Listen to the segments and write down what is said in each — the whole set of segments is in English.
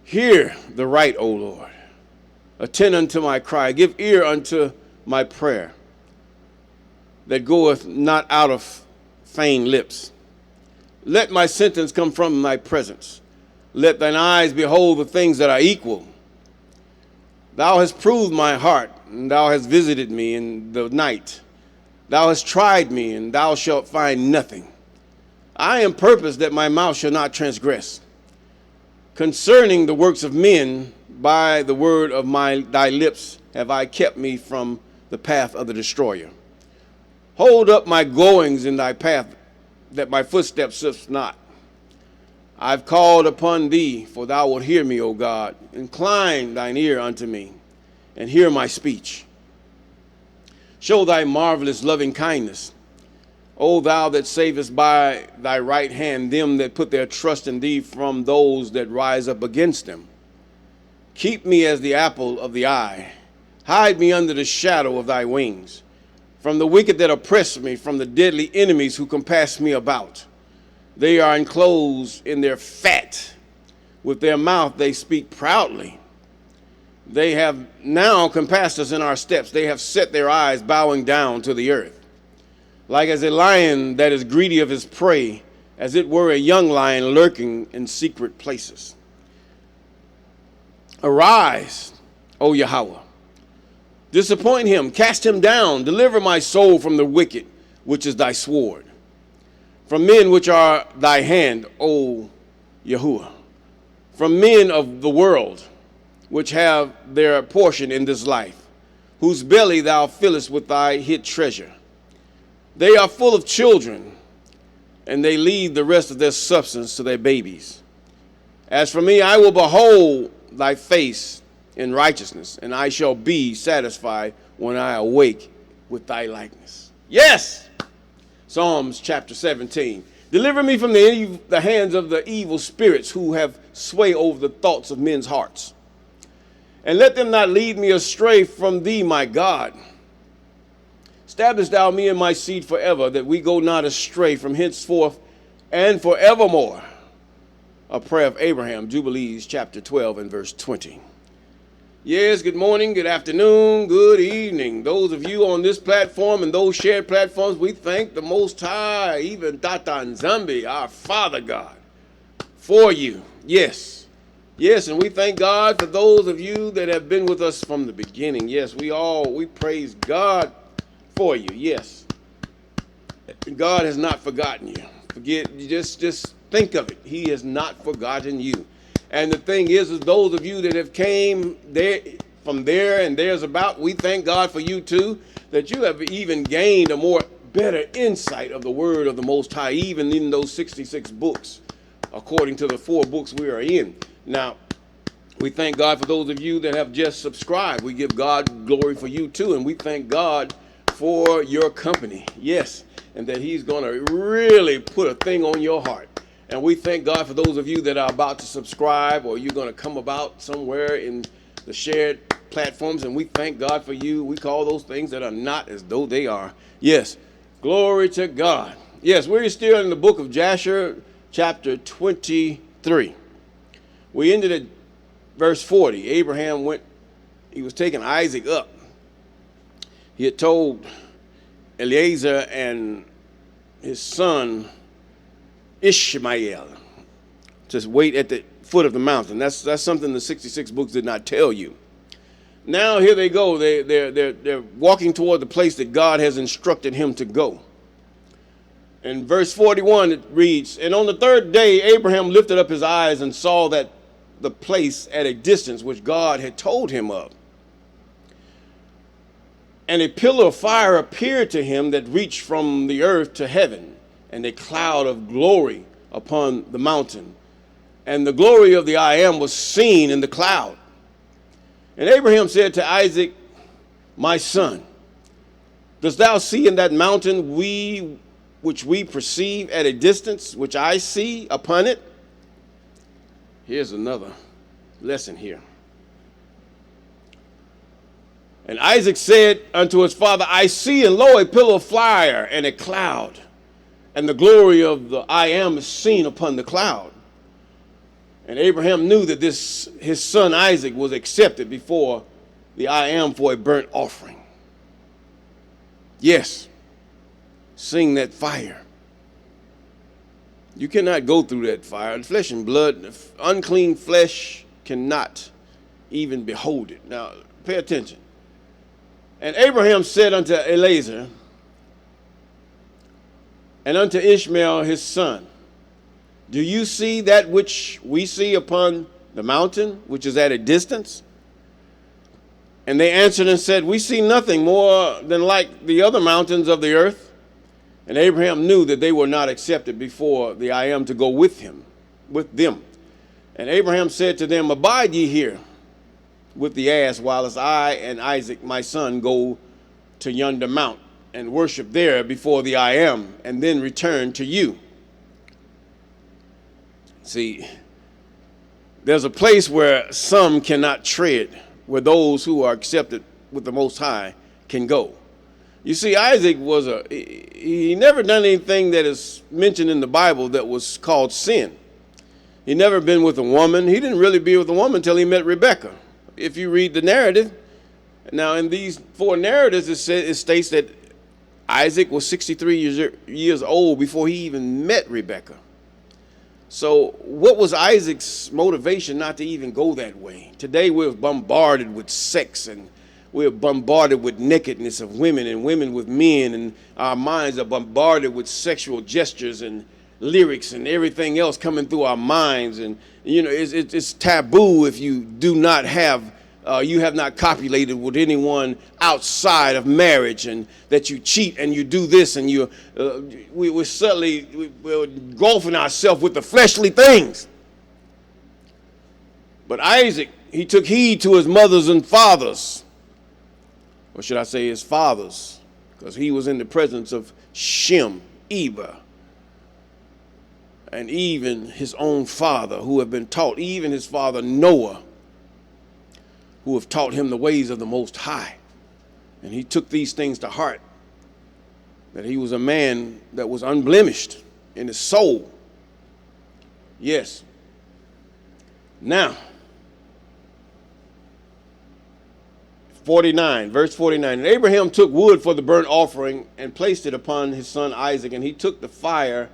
Hear the right, O Lord. Attend unto my cry. Give ear unto my prayer that goeth not out of feigned lips. Let my sentence come from thy presence. Let thine eyes behold the things that are equal. Thou hast proved my heart, and thou hast visited me in the night. Thou hast tried me, and thou shalt find nothing. I am purposed that my mouth shall not transgress. Concerning the works of men, by the word of thy lips have I kept me from the path of the destroyer. Hold up my goings in thy path, that my footsteps slip not. I've called upon thee, for thou wilt hear me, O God. Incline thine ear unto me, and hear my speech. Show thy marvelous loving kindness, O thou that savest by thy right hand them that put their trust in thee from those that rise up against them. Keep me as the apple of the eye. Hide me under the shadow of thy wings. From the wicked that oppress me, from the deadly enemies who compass me about. They are enclosed in their fat. With their mouth they speak proudly. They have now compassed us in our steps. They have set their eyes bowing down to the earth. Like as a lion that is greedy of his prey, as it were a young lion lurking in secret places. Arise, O Yahweh. Disappoint him, cast him down, deliver my soul from the wicked, which is thy sword. From men which are thy hand, O Yahuwah. From men of the world, which have their portion in this life, whose belly thou fillest with thy hid treasure. They are full of children, and they leave the rest of their substance to their babies. As for me, I will behold thy face in righteousness, and I shall be satisfied when I awake with thy likeness. Yes! Psalms chapter 17. Deliver me from the hands of the evil spirits who have sway over the thoughts of men's hearts. And let them not lead me astray from thee, my God. Establish thou me and my seed forever, that we go not astray from henceforth and forevermore. A prayer of Abraham, Jubilees chapter 12 and verse 20. Yes, good morning, good afternoon, good evening. Those of you on this platform and those shared platforms, we thank the Most High, even Tatan Zambi, our Father God, for you. Yes. Yes, and we thank God for those of you that have been with us from the beginning. Yes, we praise God for you. Yes. God has not forgotten you. Just think of it. He has not forgotten you. And the thing is those of you that have came there from there and there's about, we thank God for you too, that you have even gained a better insight of the word of the Most High, even in those 66 books, according to the 4 books we are in. Now, we thank God for those of you that have just subscribed. We give God glory for you too, and we thank God for your company. Yes, and that he's going to really put a thing on your heart. And we thank God for those of you that are about to subscribe, or you're going to come about somewhere in the shared platforms, and we thank God for you. We call those things that are not as though they are. Yes, glory to God. Yes, we're still in the book of Jasher, chapter 23. We ended at verse 40. Abraham he was taking Isaac up. He had told Eliezer and his son Ishmael to wait at the foot of the mountain. That's something the 66 books did not tell you. Now here they go. They're walking toward the place that God has instructed him to go. In verse 41 it reads, "And on the 3rd day Abraham lifted up his eyes and saw that the place at a distance which God had told him of. And a pillar of fire appeared to him that reached from the earth to heaven, and a cloud of glory upon the mountain. And the glory of the I Am was seen in the cloud. And Abraham said to Isaac, My son, dost thou see in that mountain which we perceive at a distance, which I see upon it?" Here's another lesson here. "And Isaac said unto his father, I see, and lo, a pillar of fire and a cloud, and the glory of the I Am is seen upon the cloud. And Abraham knew that his son Isaac was accepted before the I am for a burnt offering. Yes, sing that fire. You cannot go through that fire. Flesh and blood, unclean flesh cannot even behold it. Now, pay attention. And Abraham said unto Eliezer and unto Ishmael his son, do you see that which we see upon the mountain, which is at a distance? And they answered and said, we see nothing more than like the other mountains of the earth. And Abraham knew that they were not accepted before the I am to go with them. And Abraham said to them, abide ye here with the ass, whilst I and Isaac my son go to yonder mount and worship there before the I am, and then return to you. See, there's a place where some cannot tread, where those who are accepted with the Most High can go. You see, Isaac he never done anything that is mentioned in the Bible that was called sin. He never been with a woman. He didn't really be with a woman until he met Rebekah. If you read the narrative, now in these 4 narratives, it states that Isaac was 63 years old before he even met Rebekah. So what was Isaac's motivation not to even go that way? Today we're bombarded with sex, and we're bombarded with nakedness of women and women with men, and our minds are bombarded with sexual gestures and lyrics and everything else coming through our minds. And you know, it's taboo if you do not have you have not copulated with anyone outside of marriage, and that you cheat and you do this, and we're engulfing ourselves with the fleshly things. But Isaac, he took heed to his mothers and fathers, or should I say his fathers, because he was in the presence of Shem, Eber, and even his own father, who had been taught, even his father Noah, who have taught him the ways of the Most High. And he took these things to heart, that he was a man that was unblemished in his soul. Yes. Now, 49, verse 49. And Abraham took wood for the burnt offering and placed it upon his son Isaac. And he took the fire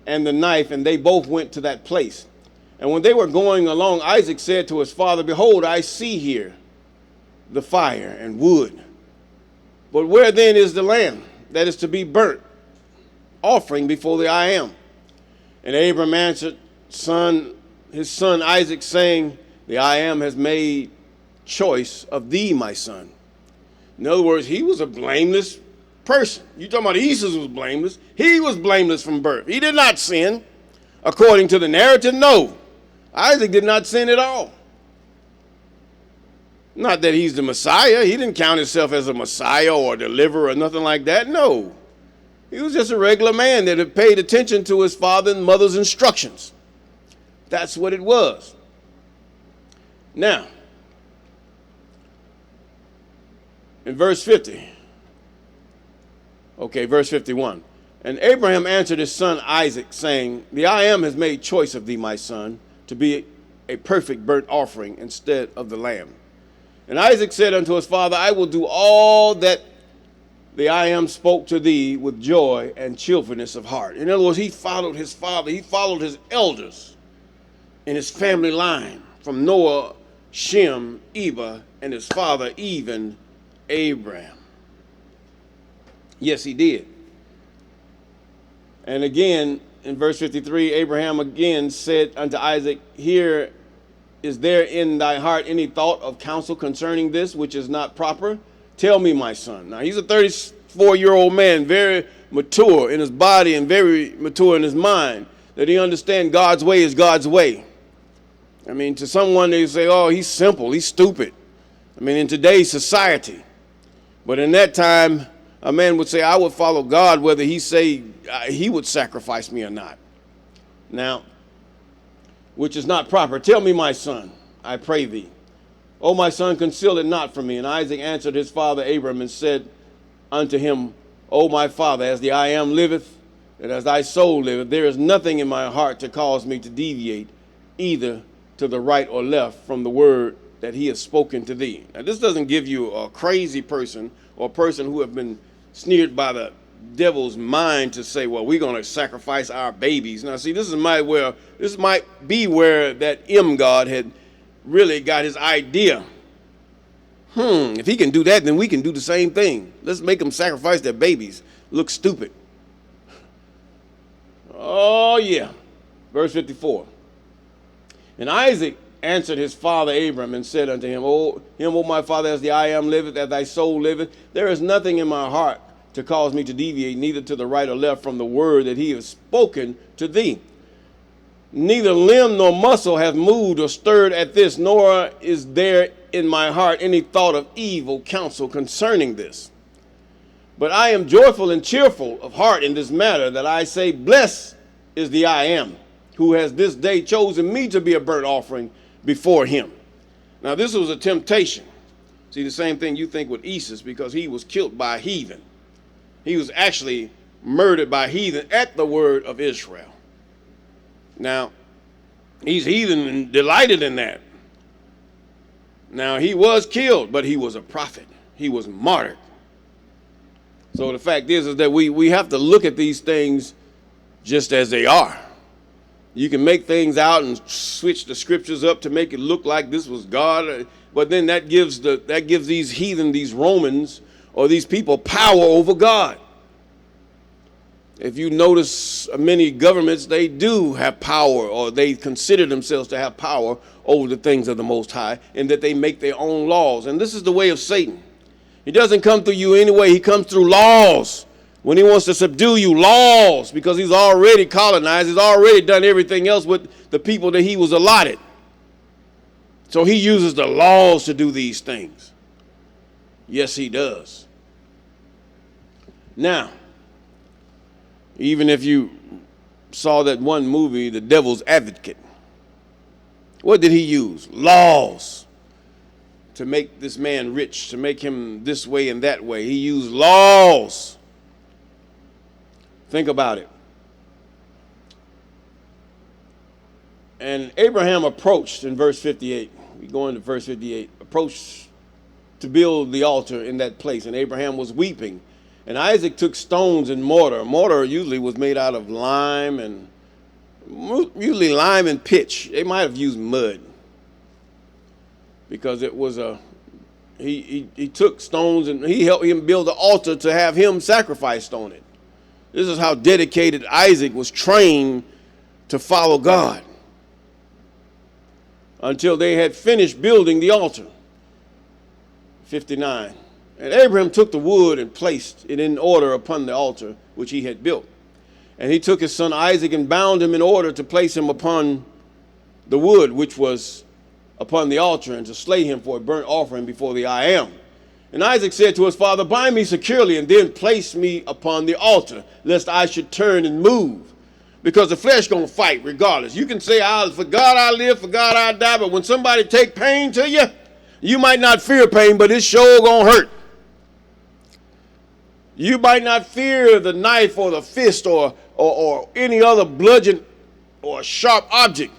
and the knife, and they both went to that place. And when they were going along, Isaac said to his father, behold, I see here the fire and wood. But where then is the lamb that is to be burnt offering before the I am? And Abram answered his son Isaac, saying, the I am has made choice of thee, my son. In other words, he was a blameless person. You talking about Esau was blameless. He was blameless from birth. He did not sin. According to the narrative, no. Isaac did not sin at all. Not that he's the Messiah. He didn't count himself as a Messiah or a deliverer or nothing like that. No. He was just a regular man that had paid attention to his father and mother's instructions. That's what it was. Now, in verse 50. Okay, verse 51. And Abraham answered his son Isaac, saying, the I am has made choice of thee, my son, to be a perfect burnt offering instead of the lamb. And Isaac said unto his father, I will do all that the I am spoke to thee with joy and cheerfulness of heart. In other words, he followed his father. He followed his elders in his family line, from Noah, Shem, Eber, and his father, even Abraham. Yes, he did. And again, in verse 53, Abraham again said unto Isaac, here is there in thy heart any thought of counsel concerning this, which is not proper? Tell me, my son. Now, he's a 34-year-old man, very mature in his body and very mature in his mind, that he understands God's way is God's way. I mean, to someone they say, oh, he's simple, he's stupid. I mean, in today's society. But in that time, a man would say, I would follow God whether he say he would sacrifice me or not. Now, which is not proper. Tell me, my son, I pray thee. O my son, conceal it not from me. And Isaac answered his father Abram and said unto him, O my father, as the I am liveth, and as thy soul liveth, there is nothing in my heart to cause me to deviate either to the right or left from the word that he has spoken to thee. Now, this doesn't give you a crazy person or a person who have been sneered by the devil's mind to say, well, we're going to sacrifice our babies. Now, see, this might be where that God had really got his idea. If he can do that, then we can do the same thing. Let's make them sacrifice their babies. Look stupid. Oh, yeah. Verse 54. And Isaac answered his father Abram and said unto him, O my father, as the I am liveth, as thy soul liveth, there is nothing in my heart to cause me to deviate, neither to the right or left from the word that he has spoken to thee. Neither limb nor muscle hath moved or stirred at this, nor is there in my heart any thought of evil counsel concerning this. But I am joyful and cheerful of heart in this matter, that I say, blessed is the I am, who has this day chosen me to be a burnt offering before him. Now, this was a temptation. See, the same thing you think with Esau, because he was killed by a heathen. He was actually murdered by heathen at the word of Israel. Now, he's heathen and delighted in that. Now, he was killed, but he was a prophet. He was martyred. So the fact is that we have to look at these things just as they are. You can make things out and switch the scriptures up to make it look like this was God, but then that gives these heathen, these Romans, or these people power over God. If you notice, many governments, they do have power, or they consider themselves to have power over the things of the Most High, and that they make their own laws. And this is the way of Satan. He doesn't come through you anyway. He comes through laws. When he wants to subdue you, laws, because he's already colonized. He's already done everything else with the people that he was allotted. So he uses the laws to do these things. Yes, he does. Now, even if you saw that one movie, The Devil's Advocate, what did he use? Laws to make this man rich, to make him this way and that way. He used laws. Think about it. And Abraham approached in verse 58. We go into verse 58. Approached to build the altar in that place. And Abraham was weeping. And Isaac took stones and mortar. Mortar usually was made out of lime and usually lime and pitch. They might have used mud, because it was he took stones and he helped him build the altar to have him sacrificed on it. This is how dedicated Isaac was trained to follow God until they had finished building the altar. 59. And Abraham took the wood and placed it in order upon the altar which he had built. And he took his son Isaac and bound him in order to place him upon the wood which was upon the altar, and to slay him for a burnt offering before the I am. And Isaac said to his father, bind me securely, and then place me upon the altar, lest I should turn and move. Because the flesh going to fight regardless. You can say, for God I live, for God I die, but when somebody take pain to you, you might not fear pain, but it's sure going to hurt. You might not fear the knife or the fist or any other bludgeon or sharp object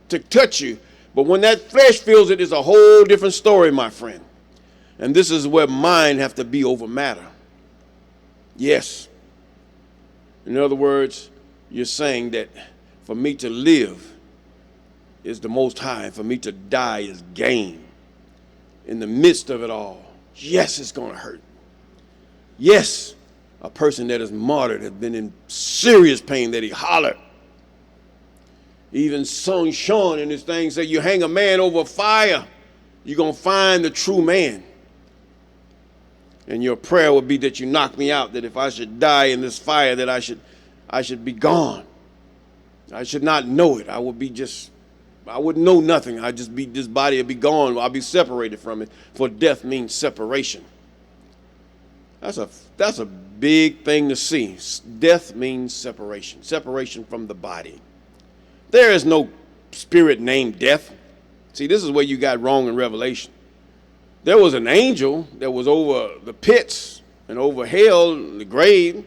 to touch you. But when that flesh feels it, it's a whole different story, my friend. And this is where mind have to be over matter. Yes. In other words, you're saying that for me to live is the Most High, and for me to die is gain. In the midst of it all, yes, it's going to hurt. Yes, a person that is martyred has been in serious pain that he hollered. Even Son Sean in his thing said, you hang a man over fire, you're going to find the true man. And your prayer would be that you knock me out, that if I should die in this fire, that I should be gone. I should not know it. I would know nothing. This body would be gone. I'll be separated from it. For death means separation. That's a big thing to see. Death means separation. Separation from the body. There is no spirit named death. See, this is where you got wrong in Revelation. There was an angel that was over the pits and over hell, the grave.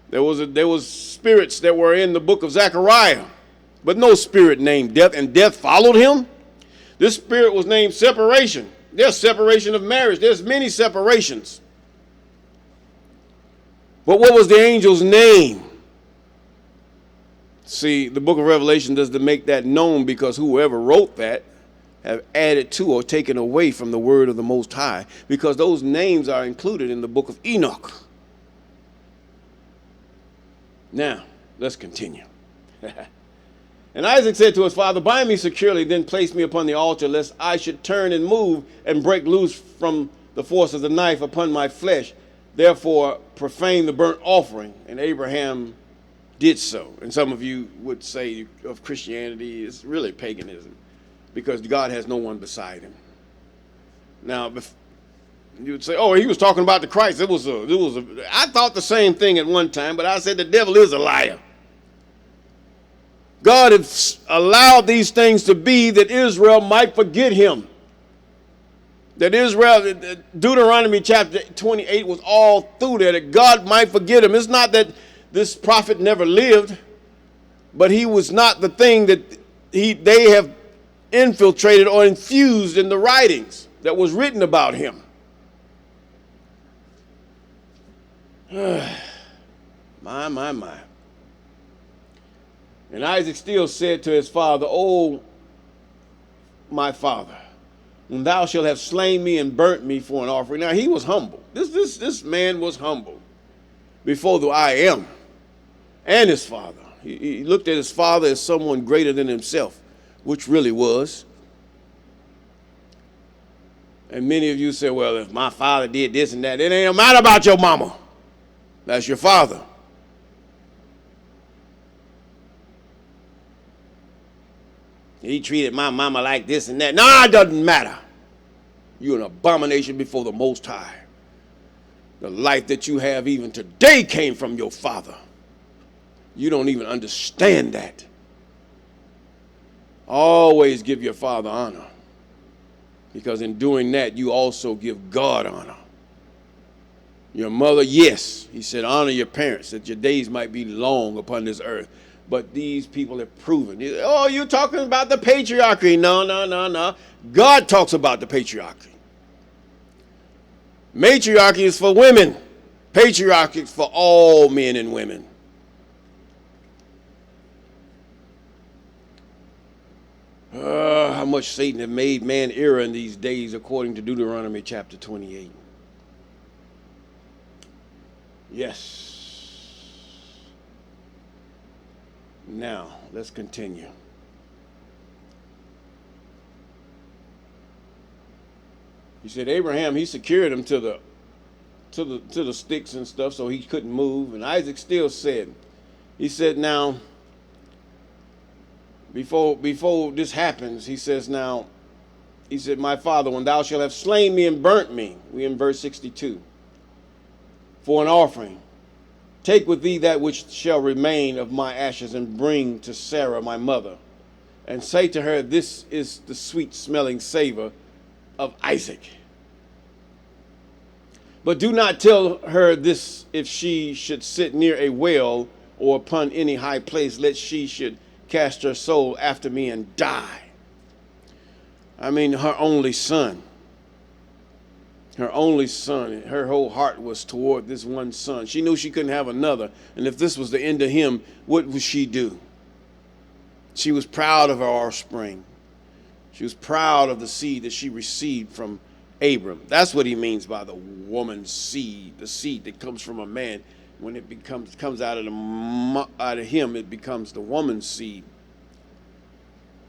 There was spirits that were in the book of Zechariah but no spirit named death, and death followed him. This spirit was named separation. There's separation of marriage. There's many separations. But what was the angel's name? See, the book of Revelation doesn't make that known because whoever wrote that have added to or taken away from the word of the Most High, because those names are included in the book of Enoch. Now, let's continue. And Isaac said to his father, bind me securely, then place me upon the altar, lest I should turn and move and break loose from the force of the knife upon my flesh. Therefore, profane the burnt offering. And Abraham did so. And some of you would say of Christianity, it's really paganism, because God has no one beside him. Now, you would say, oh, he was talking about the Christ. I thought the same thing at one time, but I said the devil is a liar. God has allowed these things to be that Israel might forget him. That Israel, Deuteronomy chapter 28 was all through there, that God might forget him. It's not that this prophet never lived, but he was not the thing that they have infiltrated or infused in the writings that was written about him. My. And Isaac still said to his father, O my father, when thou shalt have slain me and burnt me for an offering. Now he was humble. This man was humble before the I am and his father. He looked at his father as someone greater than himself, which really was. And many of you say, well, if my father did this and that, it ain't a matter about your mama. That's your father. He treated my mama like this and that. No, it doesn't matter. You're an abomination before the Most High. The life that you have even today came from your father. You don't even understand that. Always give your father honor, because in doing that, you also give God honor. Your mother, yes, he said, honor your parents, that your days might be long upon this earth. But these people have proven, oh, you're talking about the patriarchy. No. God talks about the patriarchy. Matriarchy is for women. Patriarchy is for all men and women. How much Satan has made man error in these days, according to Deuteronomy chapter 28. Yes. Now, let's continue. He said Abraham, he secured him to the sticks and stuff so he couldn't move. And Isaac still said, he said, now, before this happens, he says, now, he said, my father, when thou shalt have slain me and burnt me, we in verse 62, for an offering, take with thee that which shall remain of my ashes and bring to Sarah my mother, and say to her, this is the sweet smelling savor of Isaac. But do not tell her this if she should sit near a well or upon any high place, lest she should cast her soul after me and die. I mean, her only son. Her only son, her whole heart was toward this one son. She knew she couldn't have another. And if this was the end of him, what would she do? She was proud of her offspring. She was proud of the seed that she received from Abram. That's what he means by the woman's seed, the seed that comes from a man. When it comes out of him, it becomes the woman's seed.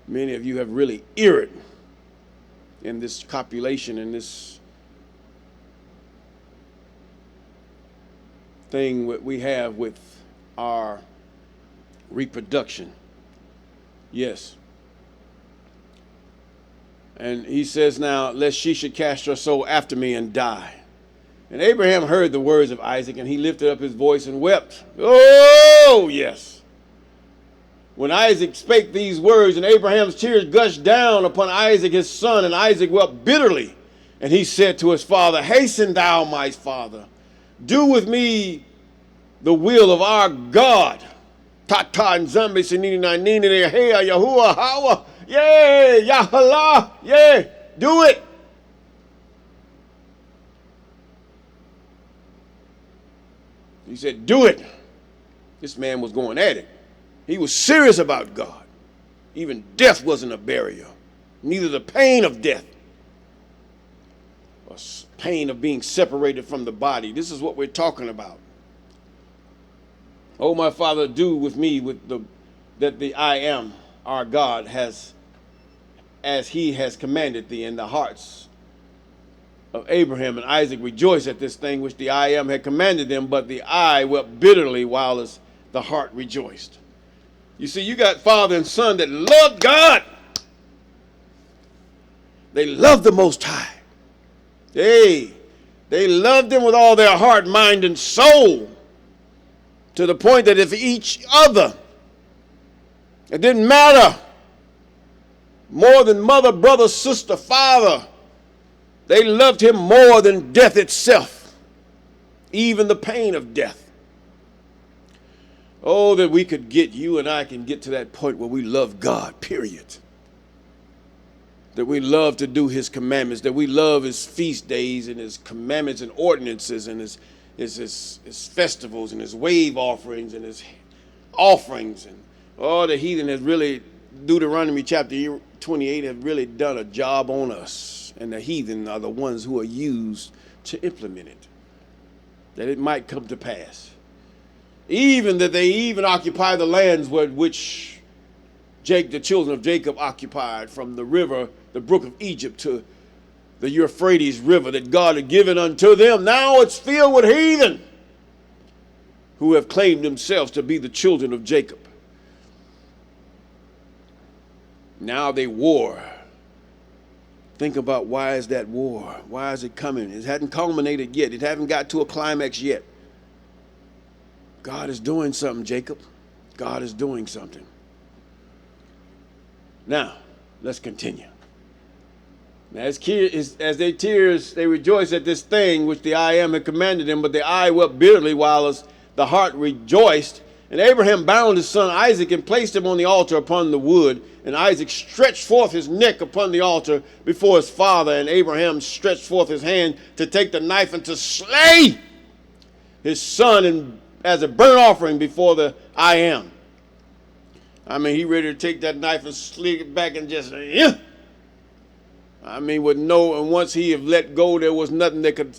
Many of you have really erred in this copulation, in this thing we have with our reproduction. Yes. And he says now, lest she should cast her soul after me and die. And Abraham heard the words of Isaac, and he lifted up his voice and wept. Oh, yes. When Isaac spake these words, and Abraham's tears gushed down upon Isaac his son, and Isaac wept bitterly. And he said to his father, hasten thou, my father. Do with me the will of our God. Tata and Zambi Sinini Nini Hey Yahuwah Hawa. Yay, Yahala. Yay. Do it. He said, do it. This man was going at it. He was serious about God. Even death wasn't a barrier. Neither the pain of death or pain of being separated from the body. This is what we're talking about. Oh, my Father, do with me that the I am, our God, has, as he has commanded thee, in the hearts of Abraham and Isaac rejoice at this thing which the I am had commanded them, but the eye wept bitterly while the heart rejoiced. You see, you got father and son that loved God. They loved the Most High. They loved him with all their heart, mind, and soul, to the point that if each other, it didn't matter, more than mother, brother, sister, father, they loved him more than death itself, even the pain of death. Oh, that we could get, you and I can get to that point where we love God, period. That we love to do his commandments, that we love his feast days and his commandments and ordinances and his festivals and his wave offerings and his offerings. And all the heathen has really, Deuteronomy chapter 28 have really done a job on us. And the heathen are the ones who are used to implement it, that it might come to pass. Even that they even occupy the lands which the children of Jacob occupied, from the river, the brook of Egypt, to the Euphrates River that God had given unto them. Now it's filled with heathen who have claimed themselves to be the children of Jacob. Now they war. Think about, why is that war? Why is it coming? It hadn't culminated yet. It hasn't got to a climax yet. God is doing something, Jacob. God is doing something. Now, let's continue. Now, as they tears, they rejoice at this thing which the I am had commanded them, but the eye wept bitterly while the heart rejoiced. And Abraham bound his son Isaac and placed him on the altar upon the wood. And Isaac stretched forth his neck upon the altar before his father. And Abraham stretched forth his hand to take the knife and to slay his son as a burnt offering before the I am. I mean, he ready to take that knife and slick it back and just, yeah. I mean, and once he had let go, there was nothing that could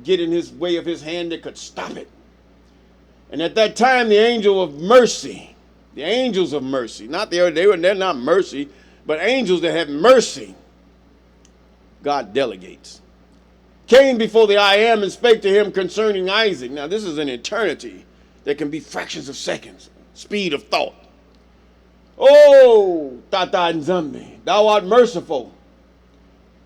get in his way of his hand that could stop it. And at that time, the angels of mercy, they're not mercy, but angels that have mercy, God delegates, came before the I am and spake to him concerning Isaac. Now, this is an eternity that can be fractions of seconds, speed of thought. Oh, Tata Nzambi, thou art merciful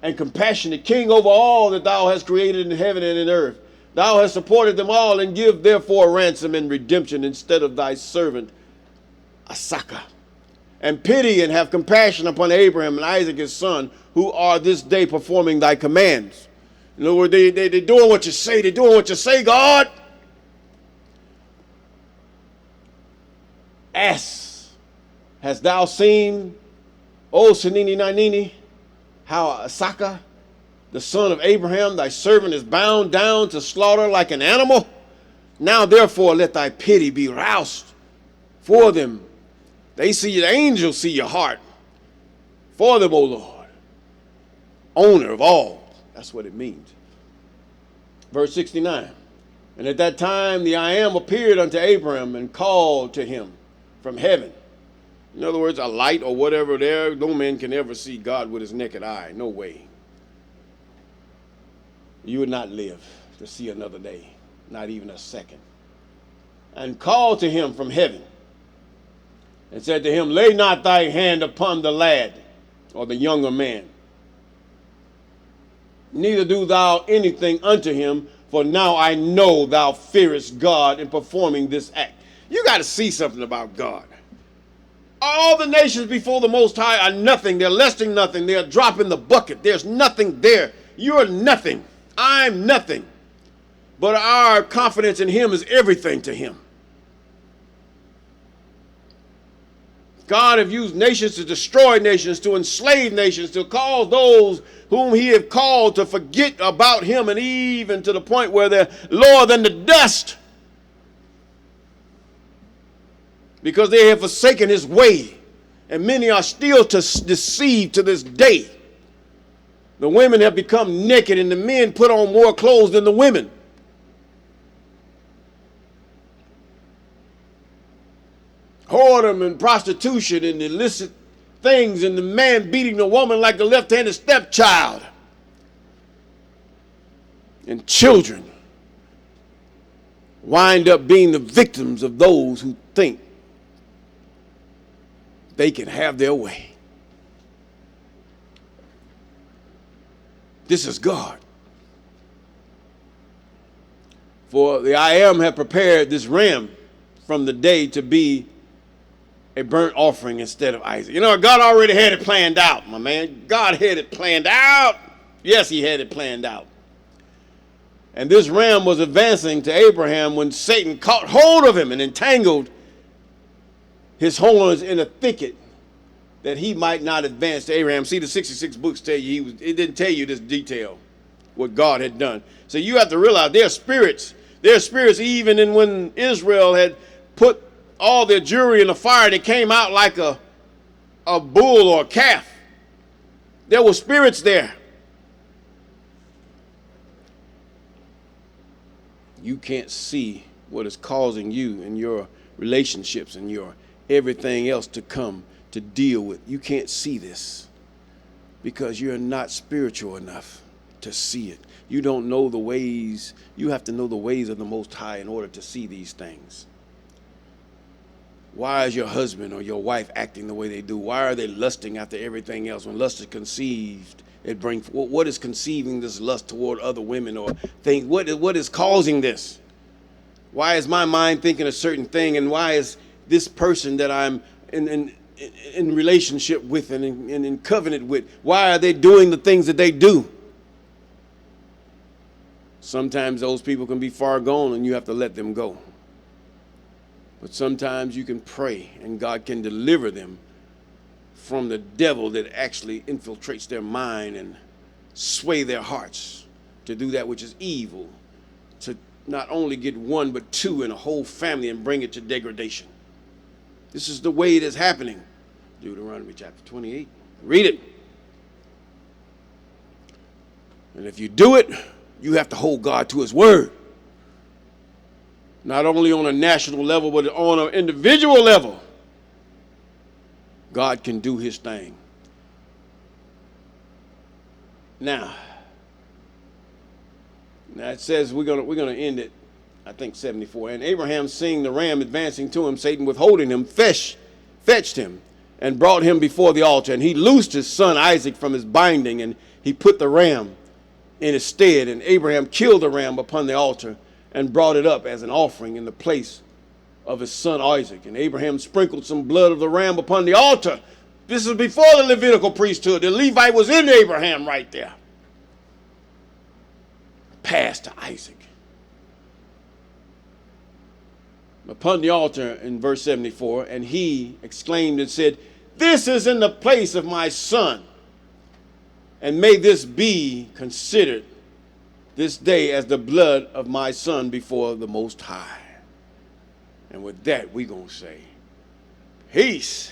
and compassionate, King over all that thou hast created in heaven and in earth. Thou hast supported them all, and give therefore ransom and redemption instead of thy servant Asaka. And pity and have compassion upon Abraham and Isaac his son, who are this day performing thy commands. In other words, they're doing what you say. They're doing what you say, God. Hast thou seen, O Sinini Nanini, how Asaka, the son of Abraham, thy servant, is bound down to slaughter like an animal? Now therefore let thy pity be roused for them. The angels see your heart for them, O Lord, owner of all. That's what it means. Verse 69. And at that time the I am appeared unto Abraham and called to him from heaven. In other words, a light or whatever there. No man can ever see God with his naked eye. No way. You would not live to see another day, not even a second. And called to him from heaven and said to him, lay not thy hand upon the lad or the younger man, neither do thou anything unto him, for now I know thou fearest God in performing this act. You got to see something about God. All the nations before the Most High are nothing. They're less than nothing. They're dropping the bucket. There's nothing there. You're nothing. I'm nothing. But our confidence in him is everything to him. God have used nations to destroy nations, to enslave nations, to cause those whom he have called to forget about him, and even to the point where they're lower than the dust because they have forsaken his way. And many are still deceived to this day. The women have become naked and the men put on more clothes than the women. Whoredom and prostitution and illicit things, and the man beating the woman like a left-handed stepchild. And children wind up being the victims of those who think they can have their way. This is God. For the I Am have prepared this ram from the day to be a burnt offering instead of Isaac. You know, God already had it planned out, my man. God had it planned out. Yes, he had it planned out. And this ram was advancing to Abraham when Satan caught hold of him and entangled his horns in a thicket that he might not advance to Abraham. See, the 66 books tell you, it didn't tell you this detail, what God had done. So you have to realize there are spirits. There are spirits even in when Israel had put all their jewelry in the fire, they came out like a bull or a calf. There were spirits there. You can't see what is causing you and your relationships and your everything else to come to deal with. You can't see this because you're not spiritual enough to see it. You don't know the ways. You have to know the ways of the Most High in order to see these things. Why is your husband or your wife acting the way they do? Why are they lusting after everything else? When lust is conceived, it brings, what is conceiving this lust toward other women or things? What is causing this? Why is my mind thinking a certain thing, and why is this person that I'm in relationship with and in covenant with, why are they doing the things that they do? Sometimes those people can be far gone and you have to let them go. But sometimes you can pray and God can deliver them from the devil that actually infiltrates their mind and sway their hearts to do that which is evil, to not only get one but two in a whole family and bring it to degradation. This is the way it is happening. Deuteronomy chapter 28. Read it. And if you do it, you have to hold God to his word. Not only on a national level, but on an individual level. God can do his thing. Now it says we're gonna end it, I think 74. And Abraham, seeing the ram advancing to him, Satan withholding him, fetched him and brought him before the altar. And he loosed his son Isaac from his binding, and he put the ram in his stead. And Abraham killed the ram upon the altar and brought it up as an offering in the place of his son Isaac. And Abraham sprinkled some blood of the ram upon the altar. This is before the Levitical priesthood. The Levite was in Abraham right there. Passed to Isaac. Upon the altar in verse 74, and he exclaimed and said, "This is in the place of my son, and may this be considered this day as the blood of my son before the Most High." And with that, we're going to say, peace.